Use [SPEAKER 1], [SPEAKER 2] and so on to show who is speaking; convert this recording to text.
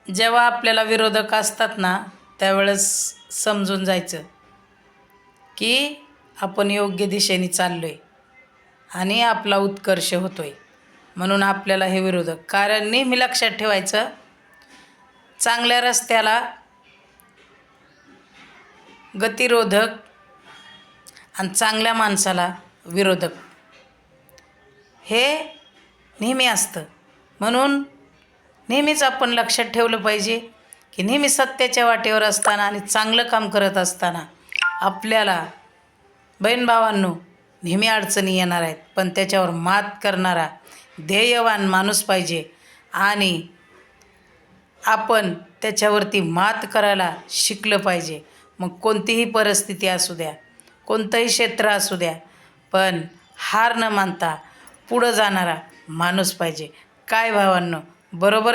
[SPEAKER 1] जेव्हा आपल्याला विरोधक असतात ना, त्यावेळेस समजून जायचं की आपण योग्य दिशेने चाललो आहे आणि आपला उत्कर्ष होतो आहे. म्हणून आपल्याला हे विरोधक, कारण नेहमी लक्षात ठेवायचं, चांगल्या रस्त्याला गतिरोधक आणि चांगल्या माणसाला विरोधक हे नेहमी असतं. म्हणून नेहमीच आपण लक्षात ठेवलं पाहिजे की नेहमी सत्याच्या वाटेवर असताना आणि चांगलं काम करत असताना आपल्याला बहीण भावांनो नेहमी अडचणी येणार आहेत, पण त्याच्यावर मात करणारा ध्येयवान माणूस पाहिजे आणि आपण त्याच्यावरती मात करायला शिकलं पाहिजे. मग कोणतीही परिस्थिती असू द्या, कोणतंही क्षेत्र असू द्या, पण हार न मानता पुढं जाणारा माणूस पाहिजे. काय भावांनो, बरोबर?